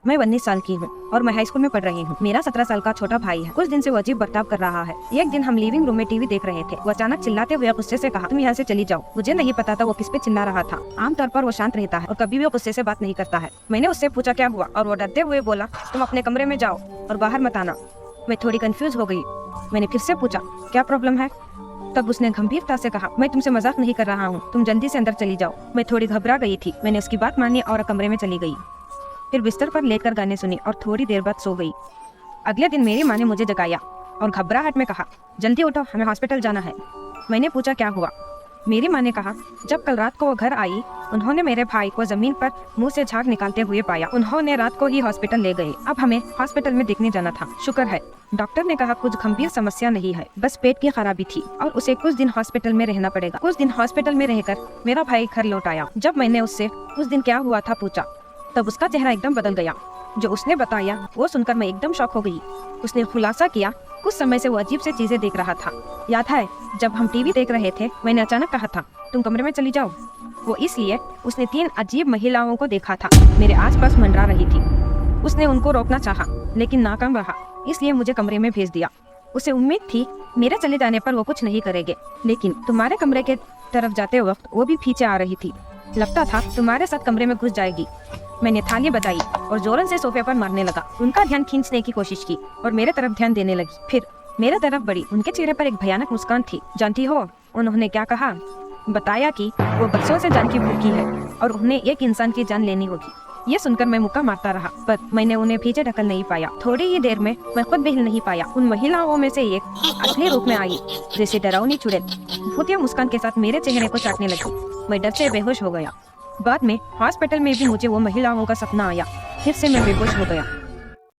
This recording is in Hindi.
मैं 19 साल की हूँ और मैं हाई स्कूल में पढ़ रही हूँ। मेरा 17 साल का छोटा भाई है। कुछ दिन से वो अजीब बर्ताव कर रहा है। एक दिन हम लिविंग रूम में टीवी देख रहे थे। वो अचानक चिल्लाते हुए गुस्से से कहा, तुम यहाँ से चली जाओ। मुझे नहीं पता था वो किस पे चिल्ला रहा था। आमतौर पर वो शांत रहता है और कभी भी गुस्से से बात नहीं करता है। मैंने उससे पूछा क्या हुआ और वो डरते हुए बोला, तुम अपने कमरे में जाओ और बाहर मत आना। मैं थोड़ी कंफ्यूज हो गई। मैंने फिर से पूछा, क्या प्रॉब्लम है? तब उसने गंभीरता से कहा, मैं तुमसे मजाक नहीं कर रहा हूँ, तुम जल्दी से अंदर चली जाओ। मैं थोड़ी घबरा गई थी। मैंने उसकी बात मानी और कमरे में चली गई। फिर बिस्तर पर लेटकर गाने सुनी और थोड़ी देर बाद सो गई। अगले दिन मेरी माँ ने मुझे जगाया और घबराहट में कहा, जल्दी उठो, हमें हॉस्पिटल जाना है। मैंने पूछा क्या हुआ। मेरी माँ ने कहा, जब कल रात को वो घर आई, उन्होंने मेरे भाई को जमीन पर मुंह से झाग निकालते हुए पाया। उन्होंने रात को ही हॉस्पिटल ले गए। अब हमें हॉस्पिटल में देखने जाना था। शुक्र है, डॉक्टर ने कहा कुछ गंभीर समस्या नहीं है, बस पेट की खराबी थी और उसे कुछ दिन हॉस्पिटल में रहना पड़ेगा। कुछ दिन हॉस्पिटल में रहकर मेरा भाई घर लौट आया। जब मैंने उससे उस दिन क्या हुआ था पूछा, तब उसका चेहरा एकदम बदल गया। जो उसने बताया वो सुनकर मैं एकदम शॉक हो गई। उसने खुलासा किया, कुछ समय से वो अजीब से चीजें देख रहा था। याद है, जब हम टीवी देख रहे थे, मैंने अचानक कहा था, तुम कमरे में चली जाओ। वो इसलिए उसने 3 अजीब महिलाओं को देखा था, मेरे आसपास मंडरा रही थी। उसने उनको रोकना चाहा, लेकिन नाकाम रहा, इसलिए मुझे कमरे में भेज दिया। उसे उम्मीद थी मेरे चले जाने पर वो कुछ नहीं करेंगे, लेकिन तुम्हारे कमरे के तरफ जाते वक्त वो भी पीछे आ रही थी। लगता था तुम्हारे साथ कमरे में घुस जाएगी। मैंने थाली बजाई और जोरन से सोफे पर मारने लगा। उनका ध्यान खींचने की कोशिश की और मेरे तरफ ध्यान देने लगी। फिर मेरे तरफ बढ़ी। उनके चेहरे पर एक भयानक मुस्कान थी। जानती हो उन्होंने क्या कहा? बताया कि वो बरसों से जान की भूखी है और उन्हें एक इंसान की जान लेनी होगी। ये सुनकर मैं मुक्का मारता रहा, पर मैंने उन्हें पीछे ढकल नहीं पाया। थोड़ी ही देर में मैं खुद भी हिल नहीं पाया। उन महिलाओं में से एक असली रूप में आई, जैसे डरावनी चुड़ैल, भूतिया मुस्कान के साथ मेरे चेहरे को चाटने लगी। मैं डर से बेहोश हो गया। बाद में हॉस्पिटल में भी मुझे वो महिलाओं का सपना आया। फिर से मैं बेहोश हो गया।